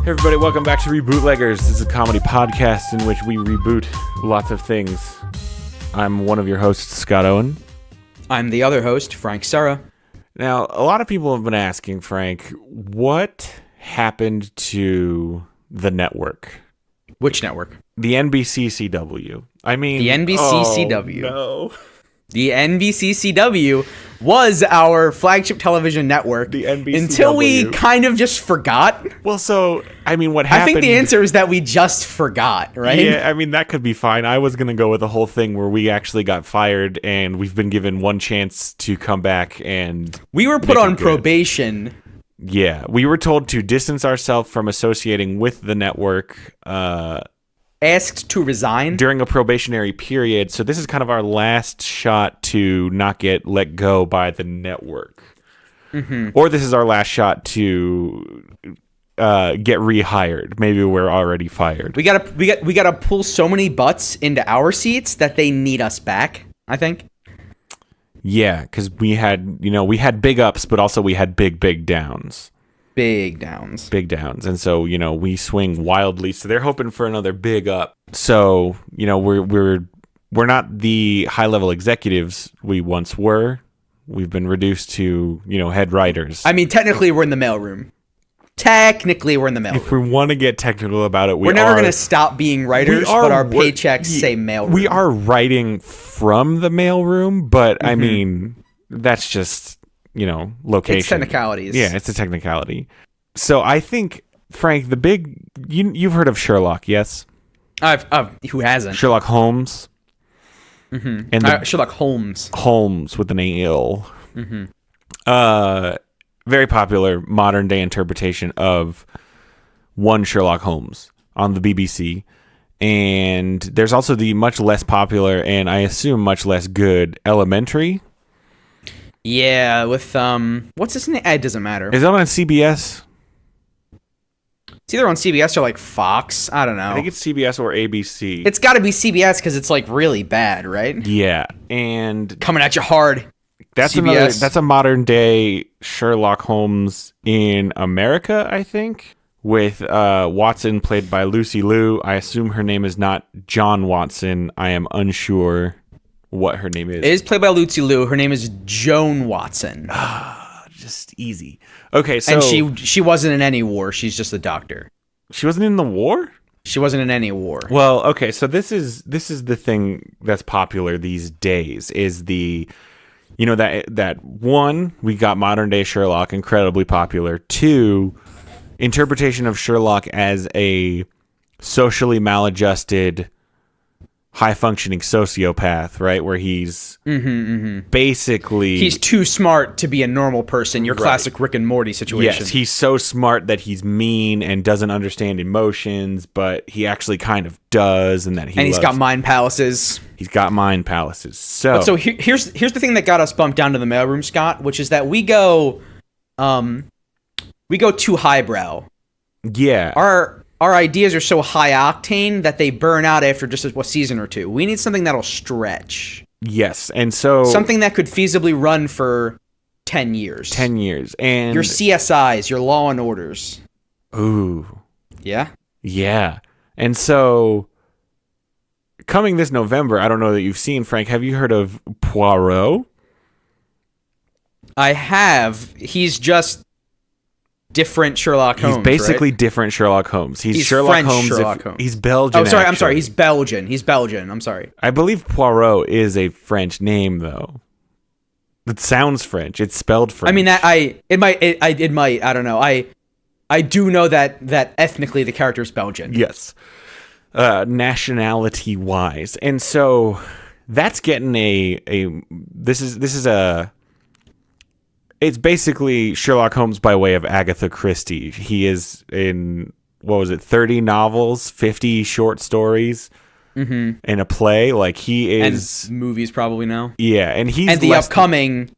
Hey everybody, welcome back to Rebootleggers. This is a comedy podcast in which we reboot lots of things. I'm one of your hosts, Scott Owen. I'm the other host, Frank Serra. Now, a lot of people have been asking, Frank, what happened to the network? Which network? The NBCCW. I mean... The NBCCW. Oh, no. The NBCCW was our flagship television network. The NBCW. Until we kind of just forgot. Well, so, I mean, what happened... I think the answer is that we just forgot, right? Yeah, I mean, that could be fine. I was going to go with the whole thing where we actually got fired and we've been given one chance to come back and... We were put on probation. Yeah, we were told to distance ourselves from associating with the network. Asked to resign. During a probationary period. So this is kind of our last shot to not get let go by the network. Mm-hmm. Or this is our last shot to get rehired. Maybe we're already fired. We gotta pull so many butts into our seats that they need us back, I think. Yeah, because we had big ups, but also we had big downs. Big downs. And so, we swing wildly. So they're hoping for another big up. So, we're not the high level executives we once were. We've been reduced to, head writers. I mean, technically we're in the mailroom. If we want to get technical about it, we're never going to stop being writers, but our paychecks say mailroom. We are writing from the mailroom, but I mean, that's just... location. It's technicalities. Yeah, it's a technicality. So I think, Frank, the big... You've heard of Sherlock, yes? Who hasn't? Sherlock Holmes. Mm-hmm. And Sherlock Holmes. Holmes with an A-L. Mm-hmm. Very popular modern-day interpretation of one Sherlock Holmes on the BBC. And there's also the much less popular, and I assume much less good, Elementary. Yeah, with, what's his name? It doesn't matter. Is that on CBS? It's either on CBS or, Fox. I don't know. I think it's CBS or ABC. It's got to be CBS because it's, really bad, right? Yeah, and... Coming at you hard. That's CBS. That's a modern-day Sherlock Holmes in America, I think, with Watson played by Lucy Liu. I assume her name is not John Watson. I am unsure what her name is. It is played by Lucy Liu. Her name is Joan Watson. Just easy. Okay, so... And she wasn't in any war. She's just a doctor. She wasn't in the war? She wasn't in any war. Well, okay, so this is the thing that's popular these days, is the... that one, we got modern-day Sherlock, incredibly popular. Two, interpretation of Sherlock as a socially maladjusted... high-functioning sociopath, right? Where he's basically... He's too smart to be a normal person. Your classic Rick and Morty situation. Yes, he's so smart that he's mean and doesn't understand emotions, but he actually kind of does, and that he's got mind palaces. He's got mind palaces. So here's the thing that got us bumped down to the mailroom, Scott, which is that we go too highbrow. Yeah. Our ideas are so high octane that they burn out after just a season or two. We need something that'll stretch. Yes, and so... something that could feasibly run for 10 years. 10 years, and... your CSIs, your Law and Orders. Ooh. Yeah? Yeah. And so, coming this November, I don't know that you've seen, Frank, have you heard of Poirot? I have. He's just... different Sherlock Holmes. He's basically right? different Sherlock Holmes. He's Sherlock French Holmes. Sherlock Holmes. He's Belgian. Oh, sorry. Actually. I'm sorry. He's Belgian. I'm sorry. I believe Poirot is a French name, though. It sounds French. It's spelled French. I mean, it might. I don't know. I do know that ethnically the character is Belgian. Yes. Nationality wise, and so that's getting this is a. It's basically Sherlock Holmes by way of Agatha Christie. He is in, 30 novels, 50 short stories, in a play. Like, he is... and movies probably now. Yeah, and he's... and the upcoming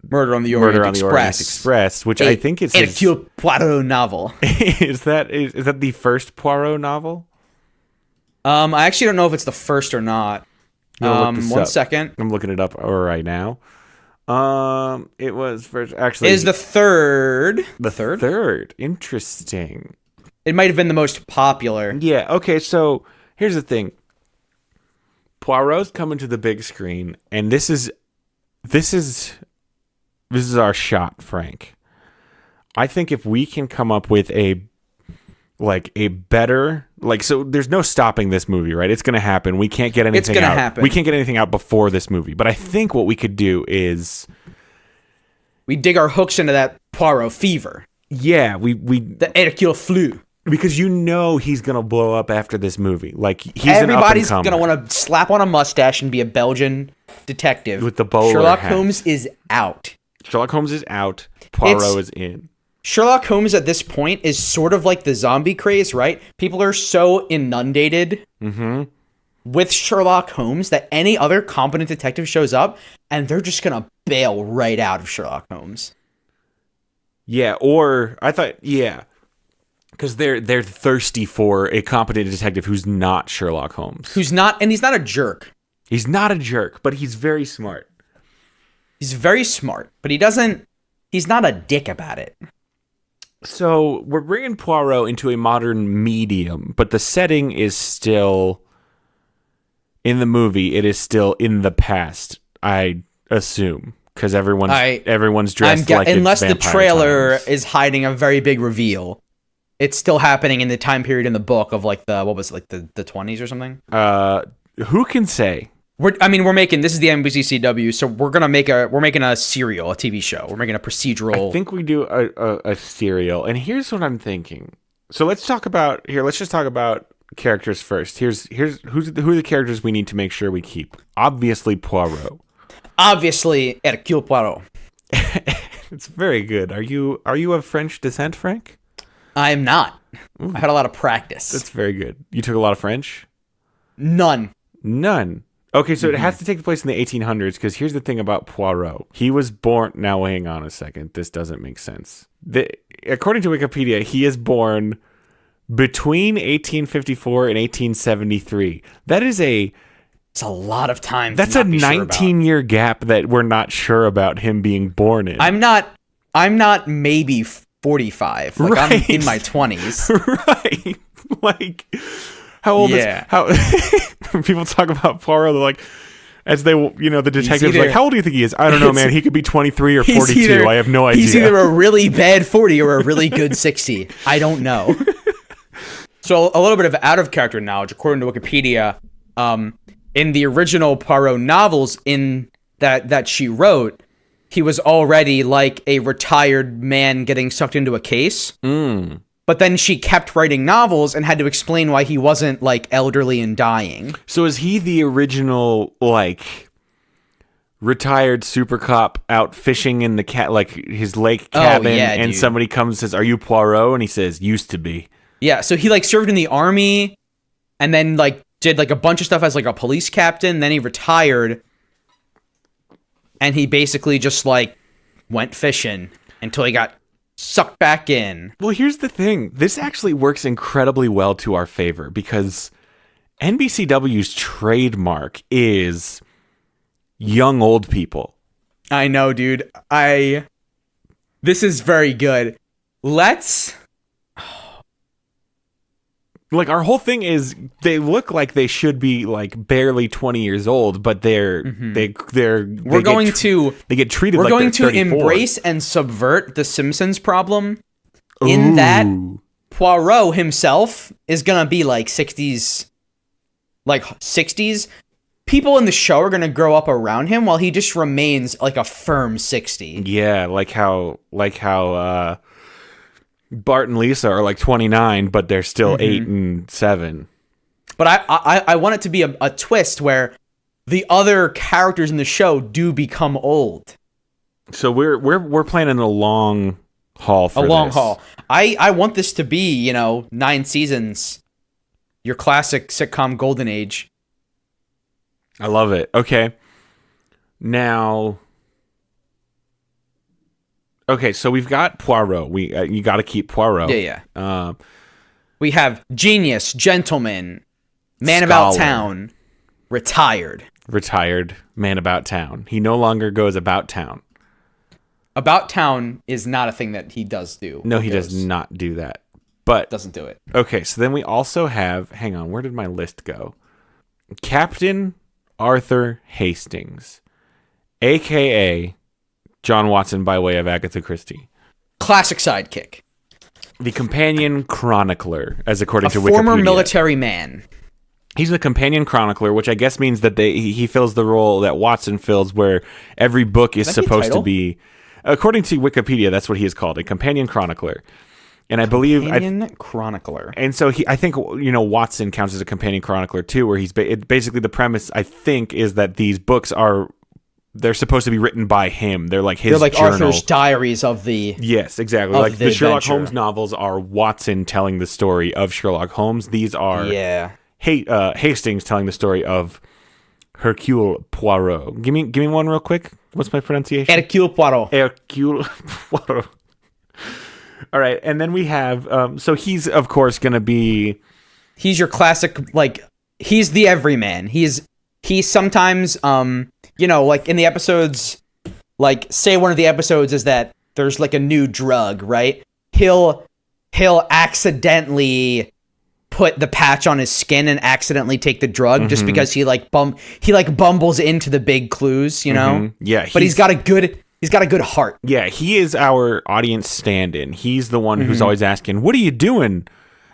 Murder on the Orient Express. Which I think is his... Hercule Poirot novel. Is that the first Poirot novel? I actually don't know if it's the first or not. One second. I'm looking it up right now. It was first. Actually, it is the third. The third. Interesting. It might have been the most popular. Yeah. Okay. So here's the thing. Poirot's coming to the big screen, and this is our shot, Frank. I think if we can come up with a better, so there's no stopping this movie, right? It's going to happen. We can't get anything It's going to happen. We can't get anything out before this movie. But I think what we could do is we dig our hooks into that Poirot fever. Yeah, the Hercule flu. Because he's going to blow up after this movie. Everybody's going to want to slap on a mustache and be a Belgian detective. With the bowler Sherlock hat. Holmes is out. Sherlock Holmes is out. Poirot is in. Sherlock Holmes at this point is sort of like the zombie craze, right? People are so inundated with Sherlock Holmes that any other competent detective shows up and they're just going to bail right out of Sherlock Holmes. Yeah, or I thought, because they're thirsty for a competent detective who's not Sherlock Holmes. He's not a jerk. He's not a jerk, but he's very smart. He's very smart, but he's not a dick about it. So we're bringing Poirot into a modern medium, but the setting is still, in the movie, it is still in the past, I assume. Because everyone's dressed like unless it's the trailer times. is hiding a very big reveal. It's still happening in the time period in the book of the 20s or something. Who can say? We're making, this is the NBC CW, so we're making a serial, a TV show. We're making a procedural. I think we do a serial, and here's what I'm thinking. So let's just talk about characters first. Who are the characters we need to make sure we keep? Obviously Poirot. Obviously Hercule Poirot. It's very good. Are you of French descent, Frank? I am not. Ooh. I had a lot of practice. That's very good. You took a lot of French? None. Okay, so it has to take place in the 1800s, because here's the thing about Poirot. He was born... Now, hang on a second. This doesn't make sense. According to Wikipedia, he is born between 1854 and 1873. It's a lot of time. That's a 19-year gap that we're not sure about him being born in. I'm not maybe 45. Right. I'm in my 20s. Right. How old is... How people talk about Poirot, they're like... As they, the detective's like, how old do you think he is? I don't know, man. He could be 23 or 42. I have no idea. He's either a really bad 40 or a really good 60. I don't know. So a little bit of out of character knowledge, according to Wikipedia, in the original Poirot novels in that she wrote, he was already like a retired man getting sucked into a case. But then she kept writing novels and had to explain why he wasn't like elderly and dying. So is he the original retired super cop out fishing in the his lake cabin, and dude. Somebody comes and says, "Are you Poirot?" And he says, "Used to be." Yeah, so he served in the army and then did a bunch of stuff as a police captain, then he retired. And he basically just went fishing until he got sucked back in. Well, here's the thing. This actually works incredibly well to our favor because NBCW's trademark is young old people. I know, dude. This is very good. Let's... our whole thing is they look like they should be barely 20 years old, but they get treated like they're 34. We're going to embrace and subvert the Simpsons problem in that Poirot himself is going to be 60s. People in the show are going to grow up around him while he just remains a firm 60. Yeah, like how Bart and Lisa are 29, but they're still 8 and 7. But I want it to be a twist where the other characters in the show do become old. So we're planning a long haul for this. A long haul. I want this to be, 9 seasons. Your classic sitcom golden age. I love it. Okay. Now... Okay, so we've got Poirot. You got to keep Poirot. Yeah. We have genius, gentleman, man scholar. About town, retired. Retired, man about town. He no longer goes about town. About town is not a thing that he does do. No, he does not do that. But Doesn't do it. okay, so then we also have, hang on, where did my list go? Captain Arthur Hastings, a.k.a. John Watson by way of Agatha Christie. Classic sidekick. The companion chronicler, as according to Wikipedia. Former military man. He's the companion chronicler, which I guess means that he fills the role that Watson fills, where every book is supposed to be, according to Wikipedia, that's what he is called, a companion chronicler. And I believe Companion chronicler. And so I think Watson counts as a companion chronicler too, where he's basically the premise I think is that these books they're supposed to be written by him. They're like his They're like journal. Arthur's diaries of the. Yes, exactly. Of Like the the Sherlock adventure. Holmes novels are Watson telling the story of Sherlock Holmes. These are Hastings telling the story of Hercule Poirot. Give me one real quick. What's my pronunciation? Hercule Poirot. Hercule Poirot. All right, and then we have so he's of course going to be. He's your classic, like, he's the everyman. He's sometimes like in the episodes, like say one of the episodes is that there's like a new drug, right? He'll accidentally put the patch on his skin and accidentally take the drug just because he bumbles into the big clues, Yeah, but he's got a good heart. Yeah, he is our audience stand-in. He's the one who's always asking, "What are you doing?"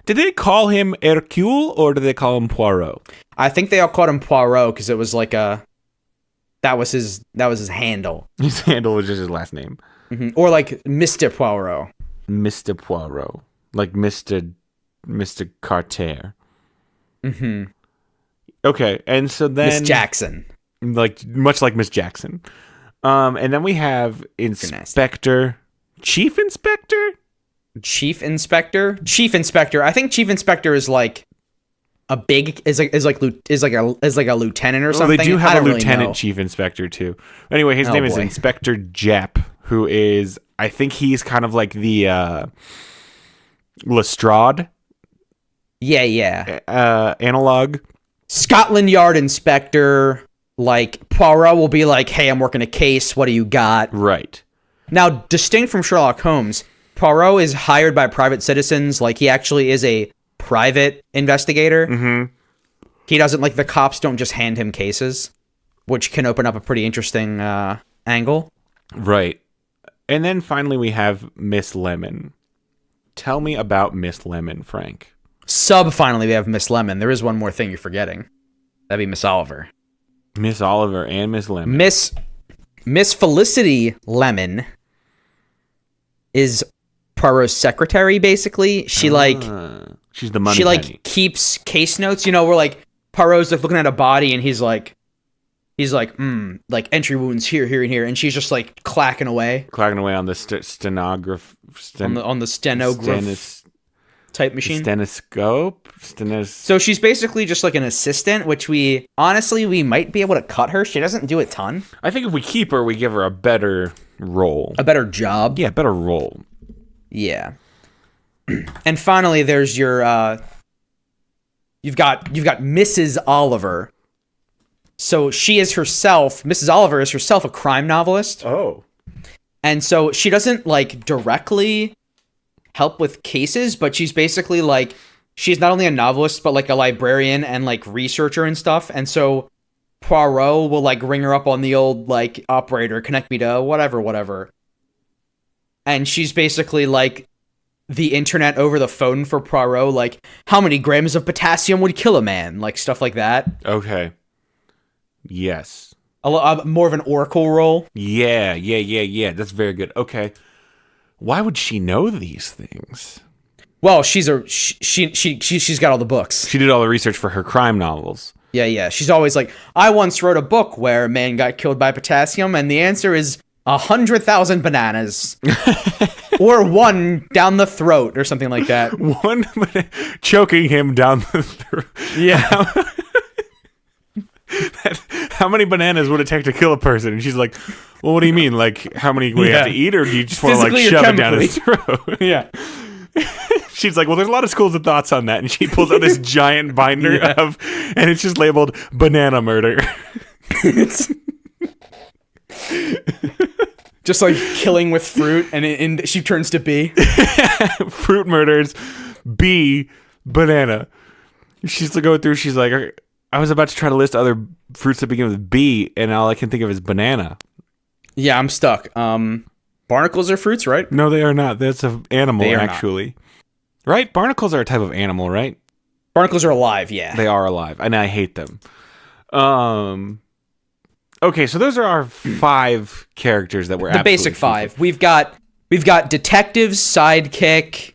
Did they call him Hercule or did they call him Poirot? I think they all called him Poirot because it was like that was his handle. His handle was just his last name. Or like Mr. Poirot. Mr. Poirot. Like Mr. Carter. Okay, and so then Miss Jackson. like much like Miss Jackson. And then we have Chief Inspector. Chief Inspector. I think Chief Inspector is like a lieutenant or something. They do have a lieutenant really chief inspector too. Anyway, his name is Inspector Japp, who is, I think he's kind of like the Lestrade. Yeah. Analog. Scotland Yard Inspector. Like Poirot will be like, "Hey, I'm working a case. What do you got?" Right. Now, distinct from Sherlock Holmes, Poirot is hired by private citizens. Like, he actually is a private investigator. He doesn't, like, the cops don't just hand him cases, which can open up a pretty interesting angle. Right. And then finally we have Miss Lemon. Tell me about Miss Lemon, Frank. Finally we have Miss Lemon. There is one more thing you're forgetting. That'd be Miss Oliver. Miss Oliver and Miss Lemon. Miss Felicity Lemon is Poirot's secretary, basically. She's the money. She like penny. keeps case notes, where like Poirot's like looking at a body and he's like like entry wounds here, here, and here, and she's just like clacking away on the stenograph on the stenograph type machine. Stethoscope. So she's basically just like an assistant, which we might be able to cut her. She doesn't do a ton. I think if we keep her, we give her a better role. A better job. Yeah, better role. Yeah. And finally, there's your you've got Mrs. Oliver. So Mrs. Oliver is herself a crime novelist. Oh. And so she doesn't like directly help with cases, but she's basically like, she's not only a novelist, but like a librarian and like researcher and stuff. And so Poirot will like ring her up on the old like operator, connect me to whatever. And she's basically like the internet over the phone for Poirot, like how many grams of potassium would kill a man, like stuff like that. Okay. Yes. More of an oracle role. Yeah. That's very good. Okay. Why would she know these things? Well, she's got all the books. She did all the research for her crime novels. Yeah. She's always like, I once wrote a book where a man got killed by potassium, and the answer is 100,000 bananas. Or one down the throat, or something like that. One choking him down the throat. Yeah. How many bananas would it take to kill a person? And she's like, well, what do you mean? Like, how many would you have to eat, or do you just want to like shove it down his throat? Yeah. She's like, well, there's a lot of schools of thoughts on that. And she pulls out this giant binder and it's just labeled banana murder. Just like killing with fruit, and she turns to bee. Fruit murders, B, banana. She's to go through. She's like, I was about to try to list other fruits that begin with B, and all I can think of is banana. Yeah, I'm stuck. Barnacles are fruits, right? No, they are not. That's an animal, They are actually. Right? Barnacles are a type of animal, right? Barnacles are alive, yeah. They are alive, and I hate them. Okay, so those are our 5 characters that we're the basic 5. We've got detectives, sidekick,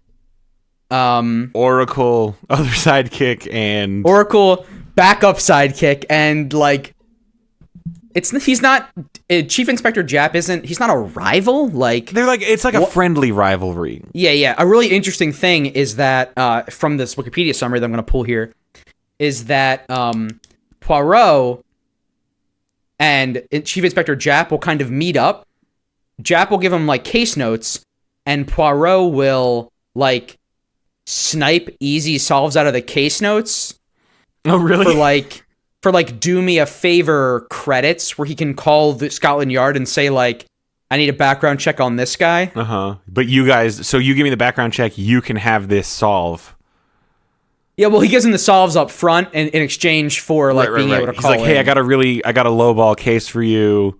Oracle, other sidekick, and Oracle, backup sidekick, and like he's not Chief Inspector Japp he's not a rival, like they're like it's like a friendly rivalry. Yeah. A really interesting thing is that from this Wikipedia summary that I'm going to pull here is that Poirot and Chief Inspector Japp will kind of meet up. Japp will give him like case notes, and Poirot will like snipe easy solves out of the case notes. Oh, really? For do me a favor credits, where he can call the Scotland Yard and say like, I need a background check on this guy. But you guys, so you give me the background check, you can have this solve. Yeah, well, he gives him the solves up front in exchange for being able to call. He's like, hey, I got a lowball case for you.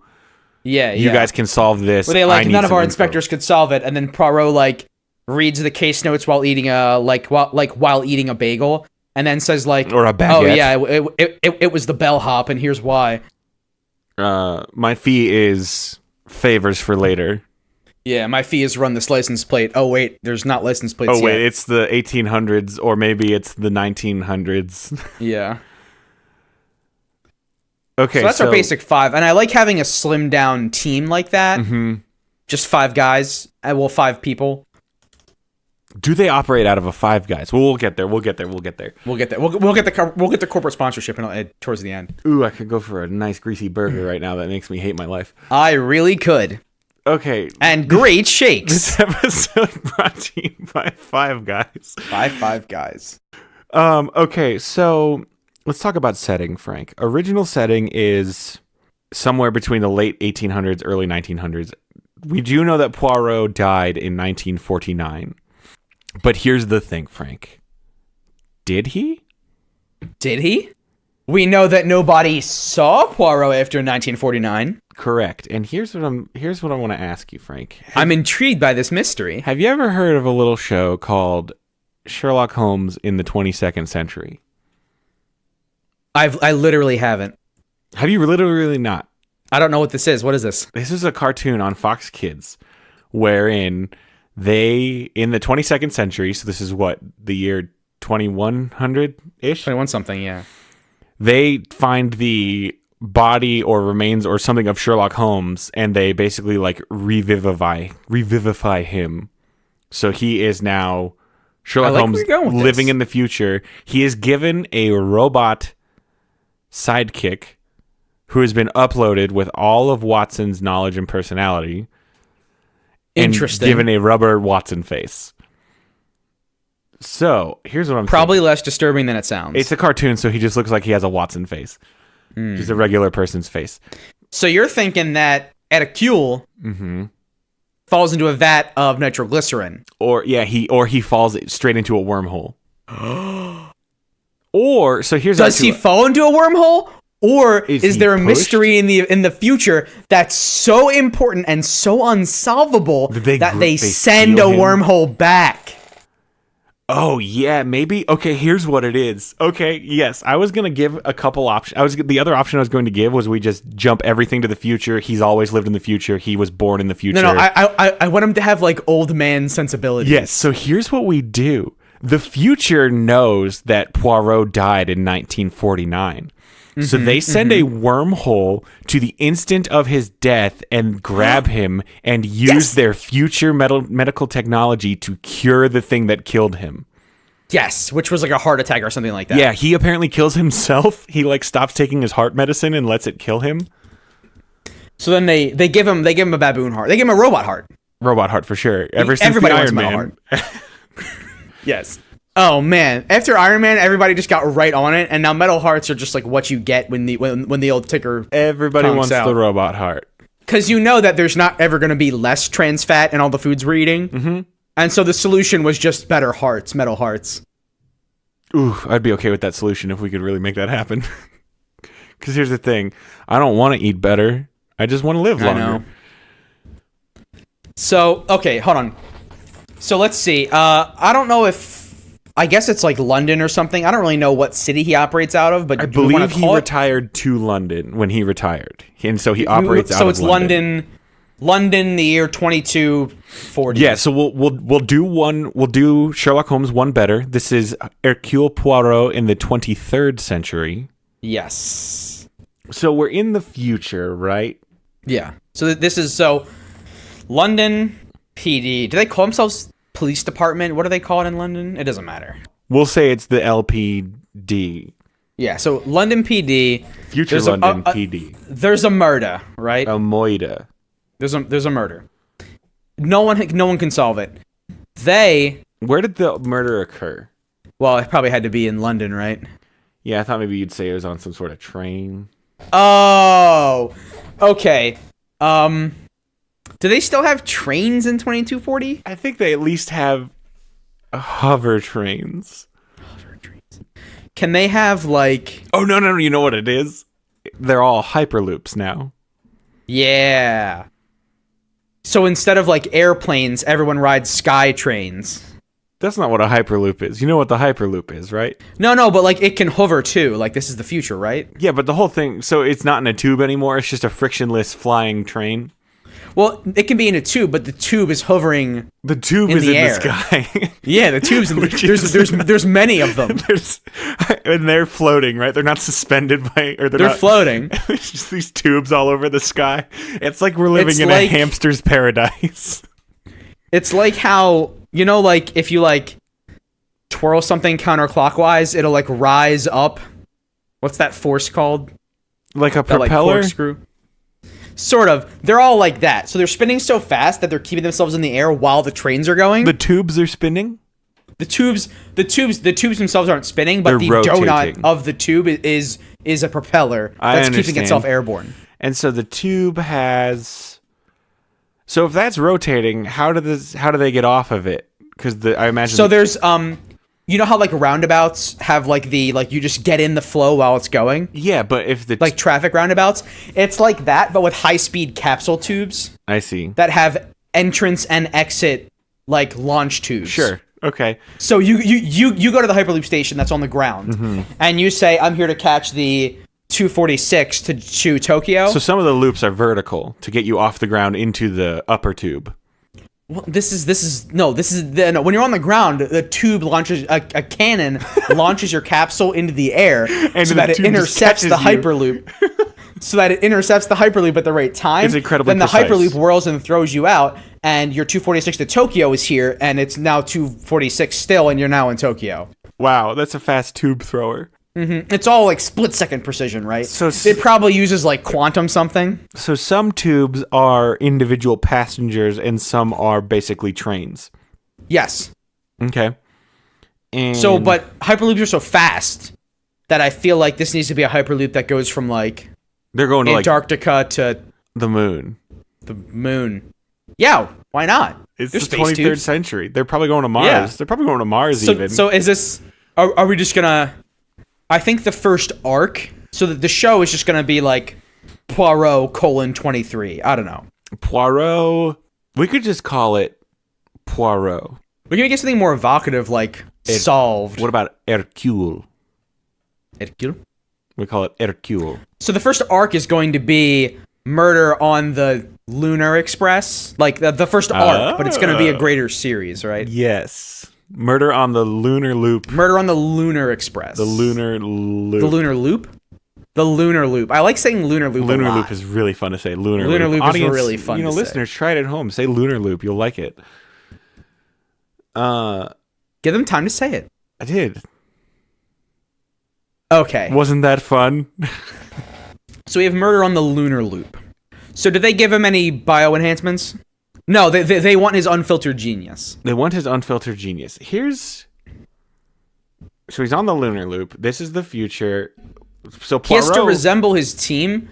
Yeah, you guys can solve this. Where they none of our inspectors could solve it, and then Poirot reads the case notes while eating while eating a bagel, and then says or a baguette. Oh yeah, it was the bellhop, and here's why. My fee is favors for later. Yeah, my fee is run this license plate. Oh wait, there's not license plates yet. Oh wait, it's the 1800s, or maybe it's the 1900s. Yeah. Okay, so that's our basic 5, and I like having a slimmed down team like that. Mm-hmm. Just 5 guys, 5 people. Do they operate out of a 5 guys? Well, we'll get there. We'll get the corporate sponsorship towards the end. Ooh, I could go for a nice greasy burger right now. That makes me hate my life. I really could. Okay. And great shakes. This episode brought to you by 5 guys. By 5 guys. Okay, so let's talk about setting, Frank. Original setting is somewhere between the late 1800s, early 1900s. We do know that Poirot died in 1949. But here's the thing, Frank. Did he? Did he? We know that nobody saw Poirot after 1949. Correct. And here's what I want to ask you, Frank. I'm intrigued by this mystery. Have you ever heard of a little show called Sherlock Holmes in the 22nd Century? I literally haven't. Have you literally not? I don't know what this is. What is this? This is a cartoon on Fox Kids wherein they, in the 22nd century, so this is what, the year 2100-ish? 21 something, yeah. They find the body or remains or something of Sherlock Holmes, and they basically revivify him. So he is now Sherlock Holmes living in the future. He is given a robot sidekick who has been uploaded with all of Watson's knowledge and personality. Interesting. And given a rubber Watson face. So, here's what I'm Probably less disturbing than it sounds. It's a cartoon, so he just looks like he has a Watson face. Just a regular person's face. So you're thinking that Hercule falls into a vat of nitroglycerin. Or he falls straight into a wormhole. Or, so here's... Does he fall into a wormhole? Or is there a mystery in the future that's so important and so unsolvable that they send a wormhole back? Oh, yeah, maybe. Okay, here's what it is. Okay, yes, I was going to give a couple options. The other option I was going to give was we just jump everything to the future. He's always lived in the future. He was born in the future. No, I want him to have, old man sensibilities. Yes, so here's what we do. The future knows that Poirot died in 1949. So they send a wormhole to the instant of his death and grab him and use their future medical technology to cure the thing that killed him. Yes, which was a heart attack or something like that. Yeah, he apparently kills himself. He stops taking his heart medicine and lets it kill him. So then they give him a baboon heart. They give him a robot heart. Robot heart for sure. Ever since everybody the wants Iron Man. Heart. Yes. Oh man! After Iron Man, everybody just got right on it, and now metal hearts are just what you get when the old ticker. Everybody wants the robot heart because you know that there's not ever going to be less trans fat in all the foods we're eating. And so the solution was just better hearts, metal hearts. Ooh, I'd be okay with that solution if we could really make that happen. Because here's the thing. I don't want to eat better. I just want to live longer. I know. So, okay, hold on. So let's see. I don't know if... I guess it's like London or something. I don't really know what city he operates out of, but I believe he retired to London when he retired. And so he operates out of London. So it's London, the year 2240. Yeah, so we'll do Sherlock Holmes one better. This is Hercule Poirot in the 23rd century. Yes. So we're in the future, right? Yeah. So this is London PD. Do they call themselves police department? What do they call it in London? It doesn't matter. We'll say it's the LPD. Yeah, so London PD. Future London PD. There's a murder, right? A moida. There's a murder. No one can solve it. Where did the murder occur? Well, it probably had to be in London, right? Yeah, I thought maybe you'd say it was on some sort of train. Oh, okay. Do they still have trains in 2240? I think they at least have hover trains. Hover trains. Can they have like... Oh, no, you know what it is? They're all hyperloops now. Yeah. So instead of like airplanes, everyone rides sky trains. That's not what a hyperloop is. You know what the hyperloop is, right? No, but like it can hover too. Like this is the future, right? Yeah, but the whole thing, so it's not in a tube anymore. It's just a frictionless flying train. Well, it can be in a tube, but the tube is hovering. The tube is in the sky. Yeah, the tube's in the there's many of them. And they're floating, right? They're not suspended by, or they're floating. It's just these tubes all over the sky. It's like we're living in a hamster's paradise. It's like how, like if you like twirl something counterclockwise, it'll like rise up. What's that force called? Like a propeller? Corkscrew. Sort of. They're all like that. So they're spinning so fast that they're keeping themselves in the air while the trains are going. The tubes are spinning? The tubes themselves aren't spinning, but they're rotating. Donut of the tube is a propeller that's keeping itself airborne. And so the tube has... So if that's rotating, how do they get off of it? Because I imagine... So there's you know how like roundabouts have like you just get in the flow while it's going? Yeah, but if the... Like traffic roundabouts, it's like that, but with high-speed capsule tubes. I see. That have entrance and exit like launch tubes. Sure. Okay. So you go to the Hyperloop station that's on the ground, and you say, I'm here to catch the 246 to Tokyo. So some of the loops are vertical to get you off the ground into the upper tube. Well, this is when you're on the ground, the tube launches a cannon launches your capsule into the air and so that it intercepts the Hyperloop. So that it intercepts the Hyperloop at the right time. It's incredibly Then the precise. Hyperloop whirls and throws you out, and your 246 to Tokyo is here, and it's now 246 still, and you're now in Tokyo. Wow, that's a fast tube thrower. Mm-hmm. It's all like split-second precision, right? So it probably uses like quantum something. So some tubes are individual passengers, and some are basically trains. Yes. Okay. And So, but Hyperloops are so fast that I feel like this needs to be a Hyperloop that goes from like they're going to Antarctica to the moon. The moon. Yeah, why not? It's the 23rd century. They're probably going to Mars. Yeah. They're probably going to Mars even. So is this... Are we just gonna... I think the first arc... So the show is just gonna be like Poirot : 23. I don't know. Poirot... We could just call it Poirot. We're gonna get something more evocative like Solved. What about Hercule? Hercule? We call it Hercule. So the first arc is going to be murder on the Lunar Express. Like the first arc, but it's going to be a greater series, right? Yes. Murder on the Lunar Loop. Murder on the Lunar Express. The Lunar Loop. The Lunar Loop? The Lunar Loop. I like saying Lunar Loop Lunar a lot. Loop is really fun to say. Lunar Loop Audience, is really fun to listeners, say. try it at home. Say Lunar Loop. You'll like it. Give them time to say it. I did. Okay. Wasn't that fun? So we have murder on the Lunar Loop. So did they give him any bio enhancements? No, they want his unfiltered genius. They want his unfiltered genius. So he's on the Lunar Loop. This is the future. So Poirot, he has to resemble his team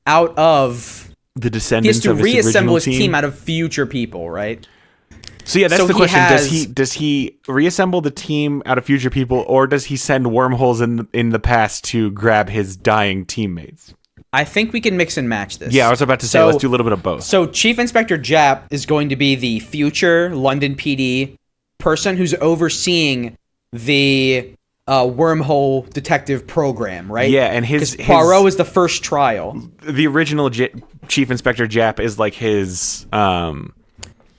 out of the descendants of his He has to reassemble his team team out of future people, right? So yeah, that's the he question. Does he reassemble the team out of future people, or does he send wormholes in the past to grab his dying teammates? I think we can mix and match this. Yeah, I was about to say, let's do a little bit of both. So Chief Inspector Japp is going to be the future London PD person who's overseeing the wormhole detective program, right? Yeah, and his Poirot is the first trial. The original Chief Inspector Japp is like his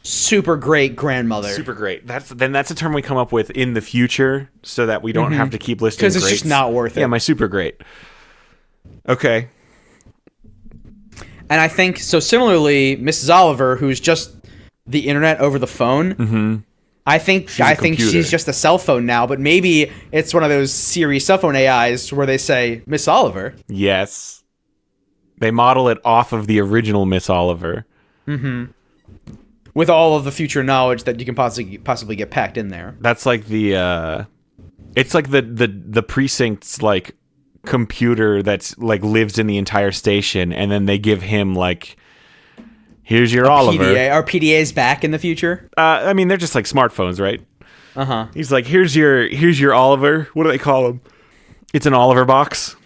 super great grandmother. Super great. That's a term we come up with in the future so that we don't have to keep listing because it's just not worth it. Yeah, my super great. Okay. And I think so. Similarly, Mrs. Oliver, who's just the internet over the phone. I think she's just a cell phone now. But maybe it's one of those Siri cell phone AIs where they say Miss Oliver. Yes, they model it off of the original Miss Oliver. With all of the future knowledge that you can possibly get packed in there. That's like the it's like the precinct's like computer that's like lives in the entire station, and then they give him like, here's your Oliver. PDA. Are PDAs back in the future? I mean, they're just like smartphones, right? He's like, here's your Oliver. What do they call him? It's an Oliver box.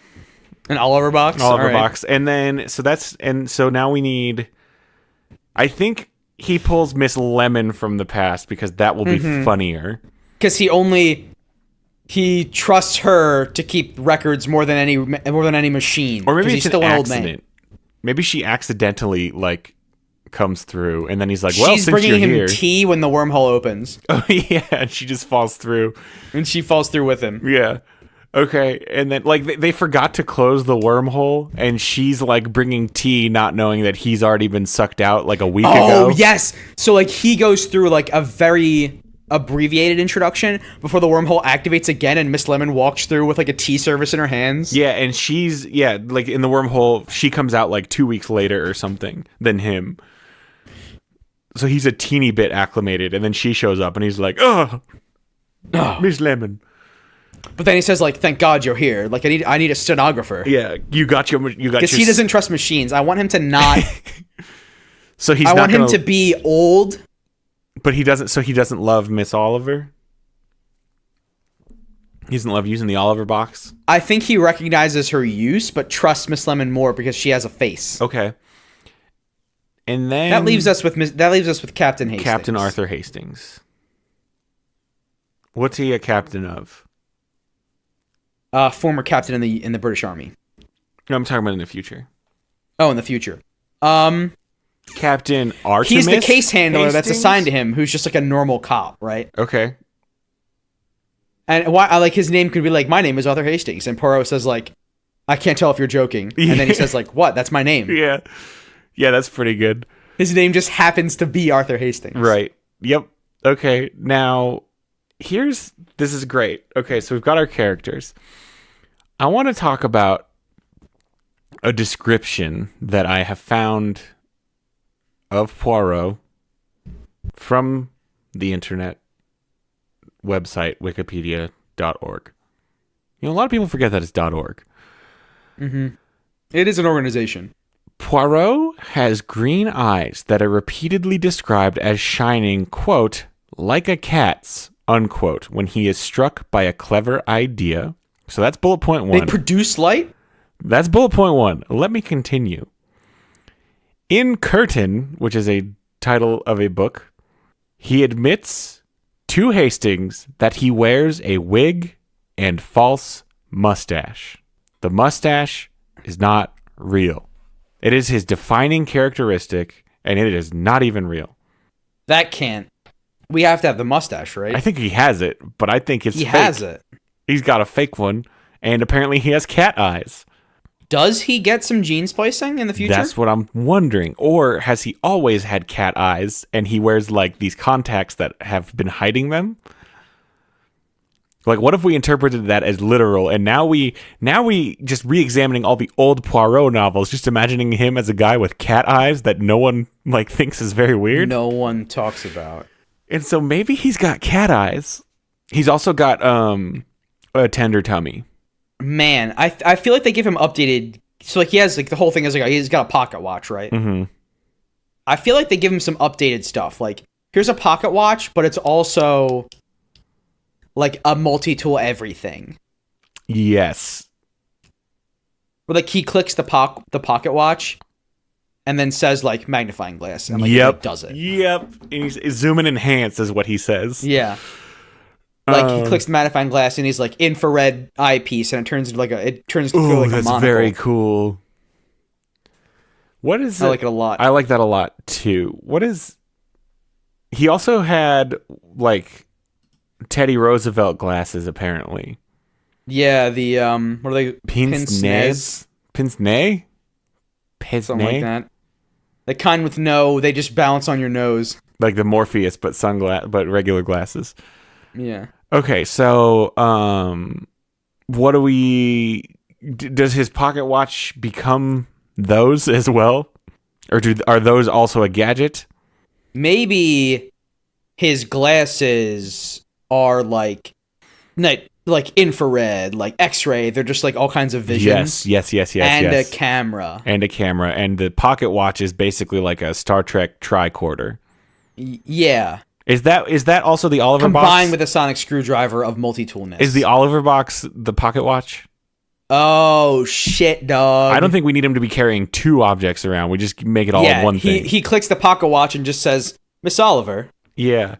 An Oliver box. Oliver box. And then so now we need. I think he pulls Miss Lemon from the past because that will be funnier. Because he trusts her to keep records more than any machine. Or maybe he's it's still an an accident. old man. Maybe she accidentally like comes through, and then he's like, "Well, she's since bringing you're him here." tea when the wormhole opens. Oh yeah, and she just falls through. And she falls through with him. Yeah. Okay, and then like they forgot to close the wormhole, and she's like bringing tea, not knowing that he's already been sucked out like a week ago. Oh yes. So like he goes through like a very abbreviated introduction before the wormhole activates again, and Miss Lemon walks through with like a tea service in her hands. Yeah, and she's like in the wormhole, she comes out like 2 weeks later or something than him. So he's a teeny bit acclimated, and then she shows up, and he's like, "Oh, Miss Lemon." But then he says, like, "Thank God you're here. Like, I need a stenographer." Yeah, you got because he doesn't trust machines. I want him to not. So I want him to be old. But he doesn't. So he doesn't love Miss Oliver. He doesn't love using the Oliver box. I think he recognizes her use, but trusts Miss Lemon more because she has a face. Okay. And then that leaves us with Captain Hastings. Captain Arthur Hastings. What's he a captain of? Former captain in the British Army. No, I'm talking about in the future. Oh, in the future. Captain Artemis. He's the case handler Hastings? that's assigned to him, who's just like a normal cop, right? Okay. And why? I like his name could be like, "My name is Arthur Hastings," and Poirot says like, "I can't tell if you're joking," and then he says like, "What? That's my name." Yeah, that's pretty good. His name just happens to be Arthur Hastings. Right. Yep. Okay. Now, this is great. Okay, so we've got our characters. I want to talk about a description that I have found of Poirot from the internet website, wikipedia.org. You know, a lot of people forget that it's .org. It is an organization. Poirot has green eyes that are repeatedly described as shining, quote, like a cat's, unquote, when he is struck by a clever idea. So that's bullet point 1. They produce light? That's bullet point 1. Let me continue. In Curtain, which is a title of a book, he admits to Hastings that he wears a wig and false mustache. The mustache is not real. It is his defining characteristic, and it is not even real. That can't. We have to have the mustache, right? I think he has it, but I think it's fake. He has it. He's got a fake one, and apparently he has cat eyes. Does he get some gene splicing in the future? That's what I'm wondering. Or has he always had cat eyes, and he wears like these contacts that have been hiding them? Like, what if we interpreted that as literal, and now we just re-examining all the old Poirot novels, just imagining him as a guy with cat eyes that no one like thinks is very weird. No one talks about. And so maybe he's got cat eyes. He's also got a tender tummy. Man, I feel like they give him updated. So like he has like the whole thing is like he's got a pocket watch, right? Mm-hmm. I feel like they give him some updated stuff. Like here's a pocket watch, but it's also like a multi-tool everything. Yes. Where like he clicks the pocket watch and then says like magnifying glass and like it like, does it. Yep. And he's zoom and enhance is what he says. Yeah. Like he clicks the magnifying glass and he's like infrared eyepiece and it turns into like a monocle. That's very cool. What is it? I like it a lot. I like that a lot too. He also had like Teddy Roosevelt glasses apparently. Yeah, the what are they? Pince-nez? Pince-nez? Something like that. The kind with they just bounce on your nose. Like the Morpheus, but but regular glasses. Yeah. Okay, so what do does his pocket watch become those as well? Or are those also a gadget? Maybe his glasses are like infrared, like X-ray. They're just like all kinds of visions. Yes. And a camera. And the pocket watch is basically like a Star Trek tricorder. Yeah. Is that also the Oliver box? Combined with a sonic screwdriver of multi-toolness. Is the Oliver box the pocket watch? Oh, shit, dog. I don't think we need him to be carrying two objects around. We just make it all one thing. He clicks the pocket watch and just says, Miss Oliver. Yeah.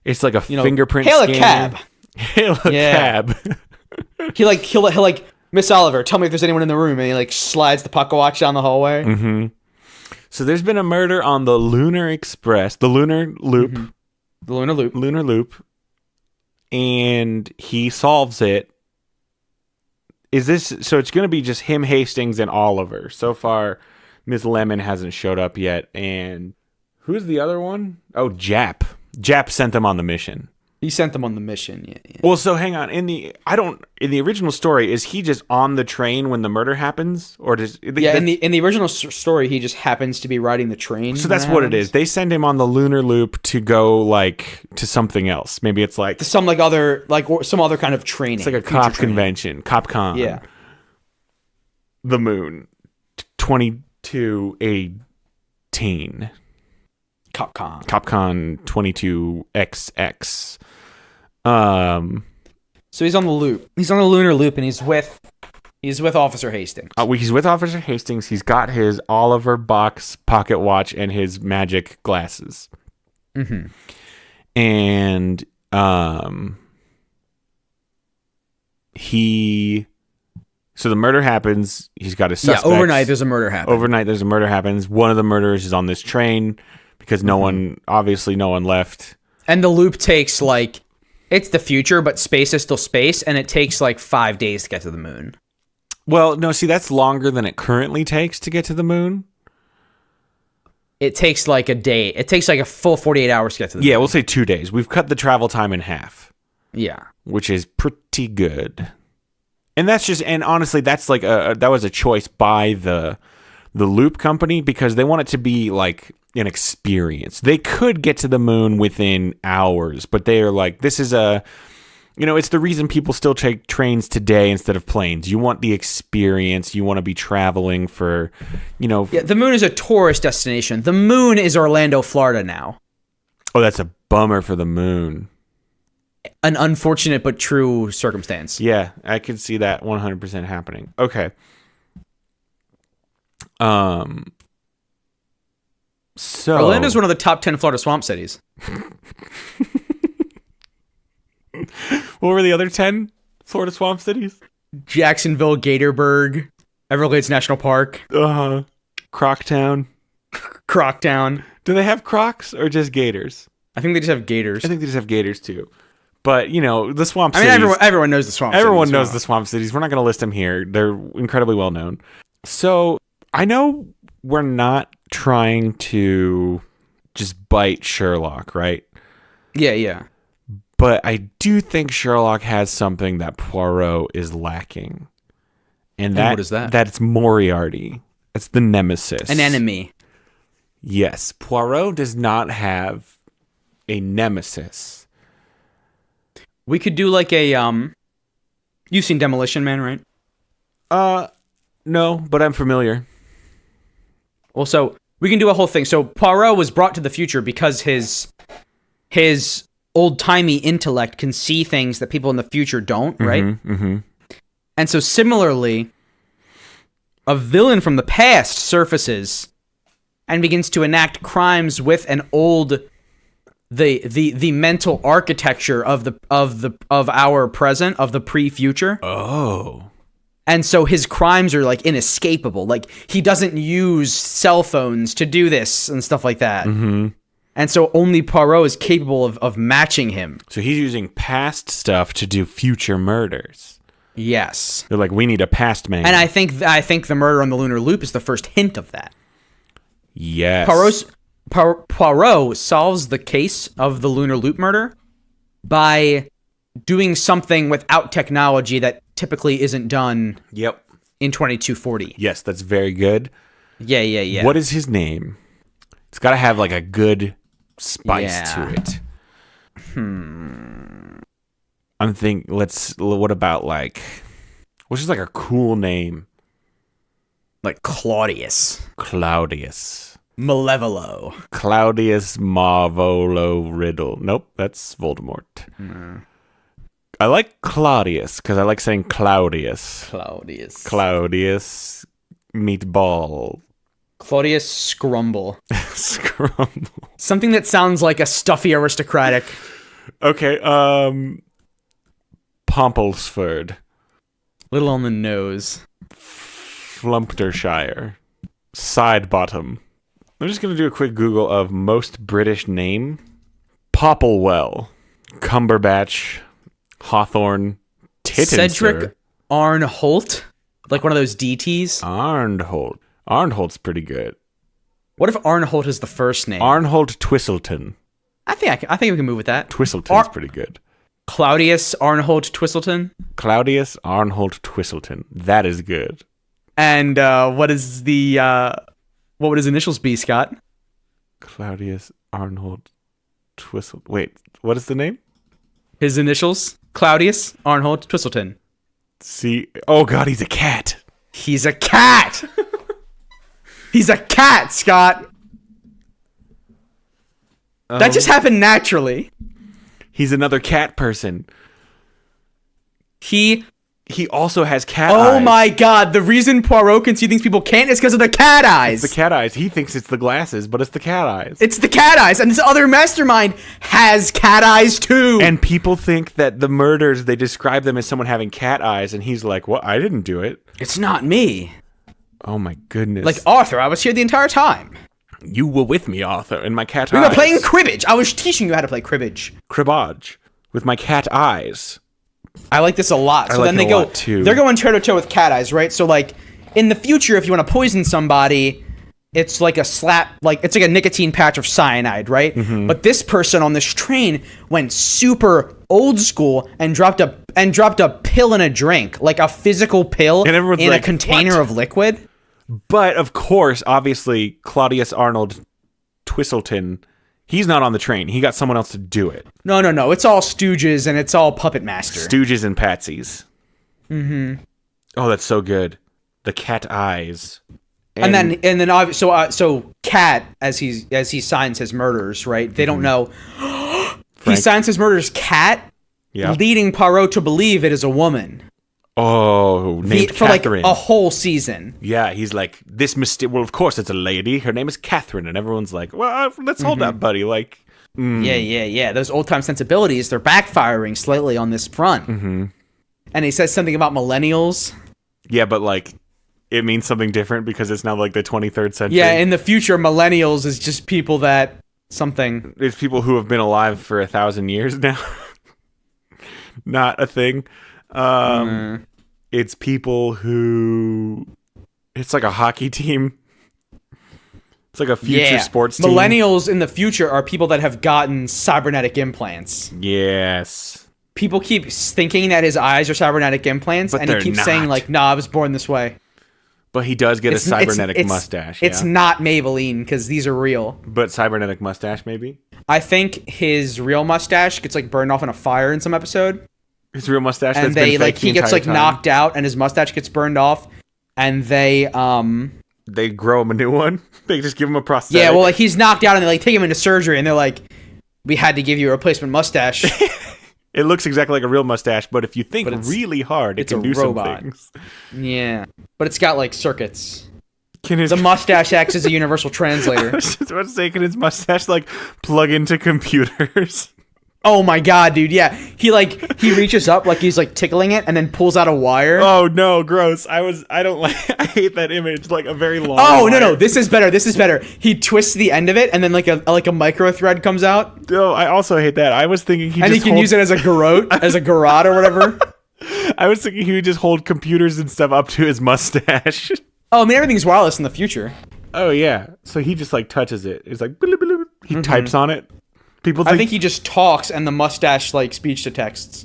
It's like a fingerprint hail scanner. A cab. Hail a cab. He'll like, Miss Oliver, tell me if there's anyone in the room. And he like slides the pocket watch down the hallway. Mm-hmm. So there's been a murder on the Lunar Express, the Lunar Loop. Mm-hmm. The Lunar Loop. Lunar Loop. And he solves it. So it's going to be just him, Hastings, and Oliver. So far, Ms. Lemon hasn't showed up yet. And who's the other one? Oh, Jap. Jap sent them on the mission. He sent them on the mission. Yeah. Well, so hang on. In the original story, is he just on the train when the murder happens, or does? In the original story, he just happens to be riding the train. So that's what it is. They send him on the lunar loop to go like to something else. Maybe it's like some some other kind of training. It's like a cop convention, CopCon. Yeah. The moon, 2218. CopCon 22XX. So he's on the loop. He's on the lunar loop, and he's with Officer Hastings. He's with Officer Hastings. He's got his Oliver box pocket watch and his magic glasses. Mm-hmm. And so the murder happens. He's got his suspects. Yeah, overnight there's a murder happens. One of the murderers is on this train because no one left. And the loop takes it's the future, but space is still space, and it takes 5 days to get to the moon. Well, no, see, that's longer than it currently takes to get to the moon. It takes a day. It takes a full 48 hours to get to the moon. Yeah, we'll say 2 days. We've cut the travel time in half. Yeah. Which is pretty good. And honestly, that's that was a choice by the Loop company because they want it to be an experience. They could get to the moon within hours, but they are this is it's the reason people still take trains today instead of planes. You want the experience. You want to be traveling for, Yeah, the moon is a tourist destination. The moon is Orlando, Florida now. Oh, that's a bummer for the moon. An unfortunate but true circumstance. Yeah, I could see that 100% happening. Okay. So Orlando's one of the top 10 Florida swamp cities. What were the other 10 Florida swamp cities? Jacksonville, Gatorburg, Everglades National Park. Croctown. Croctown. Do they have crocs or just gators? I think they just have gators. I think they just have gators too. But, the swamp cities. Everyone knows the swamp cities. Everyone knows the swamp cities. We're not going to list them here. They're incredibly well known. So, I know we're not trying to just bite Sherlock, right? Yeah. But I do think Sherlock has something that Poirot is lacking. And what is that? That's Moriarty. It's the nemesis. An enemy. Yes. Poirot does not have a nemesis. We could do you've seen Demolition Man, right? No, but I'm familiar. Well, so We can do a whole thing. So Poirot was brought to the future because his old-timey intellect can see things that people in the future don't, right? Mm-hmm. And so similarly, a villain from the past surfaces and begins to enact crimes with an old the mental architecture of our present, of the pre-future. Oh. And so his crimes are like inescapable. Like he doesn't use cell phones to do this and stuff like that. Mm-hmm. And so only Poirot is capable of matching him. So he's using past stuff to do future murders. Yes. They're like, we need a past man. And I think the murder on the lunar loop is the first hint of that. Yes. Poirot solves the case of the lunar loop murder by doing something without technology that typically isn't done Yep. in 2240. Yes, that's very good. Yeah. What is his name? It's got to have like a good spice to it. I'm thinking, what about like, what's just like a cool name? Like Claudius. Claudius. Malevolo. Claudius Marvolo Riddle. Nope, that's Voldemort. I like Claudius because I like saying Claudius. Claudius Meatball. Claudius Scrumble. Scrumble. Something that sounds like a stuffy aristocratic. Okay, Pomplesford. Little on the nose. Flumptershire. Sidebottom. I'm just going to do a quick Google of most British name. Popplewell. Cumberbatch. Hawthorne. Tittenser. Cedric Arnholt. Like one of those DTs. Arnholt. Arnholt's pretty good. What if Arnholt is the first name? Arnholt Twistleton. I think we can move with that. Twistleton's pretty good. Claudius Arnholt Twistleton. Claudius Arnholt Twistleton. That is good. And what would his initials be, Scott? Claudius Arnholt Twistleton. Wait, what is the name? His initials? Claudius Arnholt Twistleton. See, oh god, he's a cat. He's a cat. He's a cat, Scott. That just happened naturally. He's another cat person. He also has cat eyes. Oh my god, the reason Poirot can see things people can't is because of the cat eyes. It's the cat eyes. He thinks it's the glasses, but it's the cat eyes. It's the cat eyes, and this other mastermind has cat eyes too. And people think that the murders, they describe them as someone having cat eyes, and he's like, "What? I didn't do it. It's not me." Oh my goodness. Like, Arthur, I was here the entire time. You were with me, Arthur, in my cat eyes. We were playing cribbage. I was teaching you how to play cribbage. Cribbage. With my cat eyes. I like this a lot. So like then they it a go, lot, too. They're going toe to toe with cat eyes, right? So like in the future, if you want to poison somebody, it's like it's like a nicotine patch of cyanide, right? Mm-hmm. But this person on this train went super old school and dropped a pill in a drink, like a physical pill And everyone's in like, a container "What?" of liquid. But of course, obviously, Claudius Arnold Twistleton, he's not on the train. He got someone else to do it. No. It's all stooges and it's all puppet master. Stooges and Patsies. Mm-hmm. Oh, that's so good. The cat eyes. And then so Cat, as he signs his murders, right? They don't know. He signs his murders Cat, leading Poirot to believe it is a woman. Oh, named for Catherine. Like a whole season. Yeah, he's like, well, of course it's a lady. Her name is Catherine. And everyone's like, well, let's hold that, buddy. Like, Yeah. Those old-time sensibilities, they're backfiring slightly on this front. Mm-hmm. And he says something about millennials. Yeah, but like, it means something different because it's now like the 23rd century. Yeah, in the future, millennials is just people that something. It's people who have been alive for 1,000 years now. Not a thing. It's people who... It's like a hockey team. It's like a future sports team. Millennials in the future are people that have gotten cybernetic implants. Yes. People keep thinking that his eyes are cybernetic implants, But and he keeps saying like, "Nah, I was born this way." But he does get a cybernetic mustache. It's not Maybelline because these are real. But cybernetic mustache, maybe? I think his real mustache gets like burned off in a fire in some episode. His real mustache, and that's been fake he the gets like entire time? knocked out, and his mustache gets burned off, and they they grow him a new one. They just give him a prosthetic. Yeah, well, like he's knocked out and they like take him into surgery and they're like, we had to give you a replacement mustache. It looks exactly like a real mustache, but if you think really hard, it it's can a do robot. some things. Yeah, but it's got like circuits. Can The mustache acts as a universal translator. I was just about to say, can his mustache like plug into computers? Oh my god, dude! Yeah, he reaches up like he's like tickling it and then pulls out a wire. Oh no, gross! I don't like. I hate that image. Like a very long. Oh wire. no, this is better. This is better. He twists the end of it and then like a micro thread comes out. Oh, I also hate that. I was thinking he can use it as a garrote, as a garrote or whatever. I was thinking he would just hold computers and stuff up to his mustache. Oh, I mean everything's wireless in the future. Oh yeah, so he just like touches it. It's like he types on it. People I think he just talks and the mustache like speech to texts.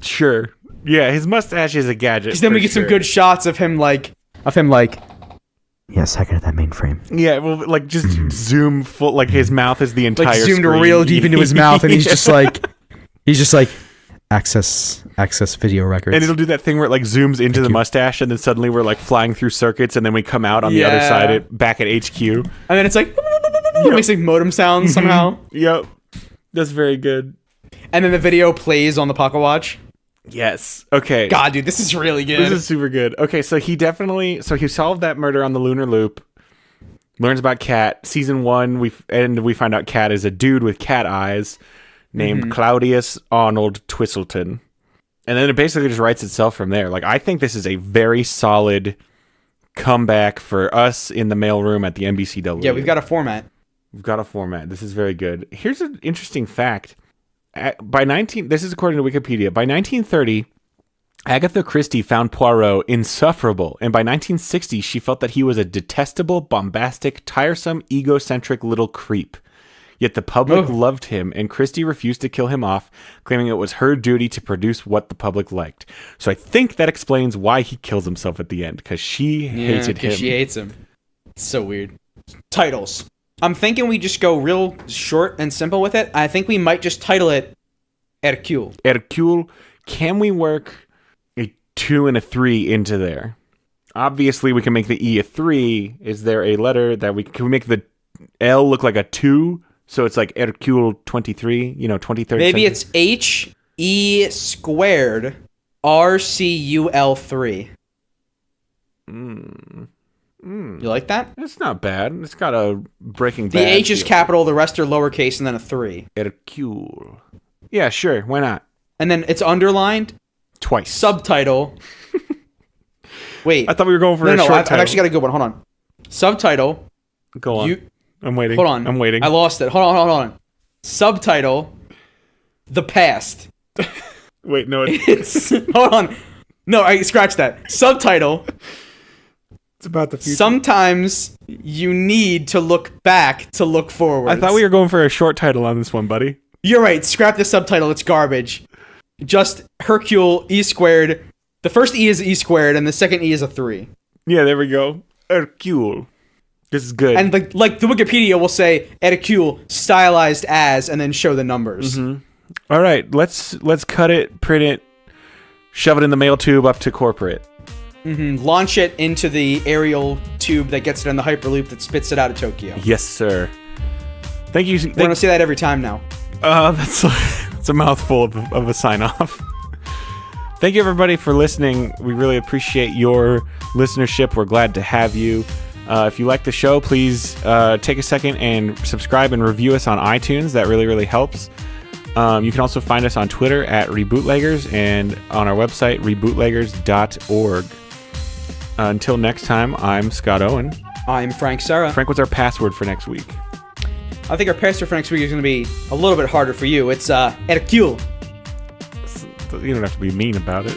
Sure. Yeah, his mustache is a gadget. Because then we get some good shots of him like yes, I got that mainframe. Yeah, well, like just zoom full, like his mouth is the entire like zoomed screen. real deep into his mouth, and he's just like access video records. And it'll do that thing where it like zooms into the mustache, and then suddenly we're like flying through circuits, and then we come out on the other side, back at HQ. And then it's like it makes like modem sounds somehow. Yep, that's very good. And then the video plays on the pocket watch. Yes. Okay. God, dude, this is really good. This is super good. Okay, so he solved that murder on the lunar loop. Learns about Cat. Season 1, we find out Cat is a dude with cat eyes named Claudius Arnold Twistleton. And then it basically just writes itself from there. Like, I think this is a very solid comeback for us in the mailroom at the NBCW. Yeah, we've got a format. This is very good. Here's an interesting fact. This is according to Wikipedia. By 1930, Agatha Christie found Poirot insufferable, and by 1960, she felt that he was a detestable, bombastic, tiresome, egocentric little creep. Yet the public loved him, and Christie refused to kill him off, claiming it was her duty to produce what the public liked. So I think that explains why he kills himself at the end, because she hated him. She hates him. It's so weird. Titles. I'm thinking we just go real short and simple with it. I think we might just title it Hercule. Hercule. Can we work a 2 and a 3 into there? Obviously, we can make the E a 3. Is there a letter that can we make the L look like a 2? So it's like Hercule 23, 23rd Maybe century? it's H-E squared RCUL3. You like that? It's not bad. It's got a Breaking Bad. The H is capital, the rest are lowercase, and then a 3. Hercule. Yeah, sure. Why not? And then it's underlined. Twice. Subtitle. Wait. I thought we were going for a short title. I've actually got a good one. Hold on. Subtitle. Go on. I'm waiting. Hold on. I'm waiting. I lost it. Hold on. Subtitle. The past. Wait, no. It's hold on. No, I scratched that. Subtitle. It's about the future. Sometimes you need to look back to look forward. I thought we were going for a short title on this one, buddy. You're right. Scrap the subtitle. It's garbage. Just Hercule E squared. The first E is E squared, and the second E is a 3. Yeah, there we go. Hercule. This is good. And like the Wikipedia will say Hercule stylized as, and then show the numbers. All right, let's cut it, print it, shove it in the mail tube up to corporate. Launch it into the aerial tube that gets it in the Hyperloop that spits it out of Tokyo. Yes, sir. Thank you. We're going to say that every time now. That's a mouthful of a sign-off. Thank you, everybody, for listening. We really appreciate your listenership. We're glad to have you. If you like the show, please take a second and subscribe and review us on iTunes. That really, really helps. You can also find us on Twitter at Rebootleggers and on our website, rebootleggers.org. Until next time, I'm Scott Owen. I'm Frank Serra. Frank, what's our password for next week? I think our password for next week is going to be a little bit harder for you. It's Hercule. You don't have to be mean about it.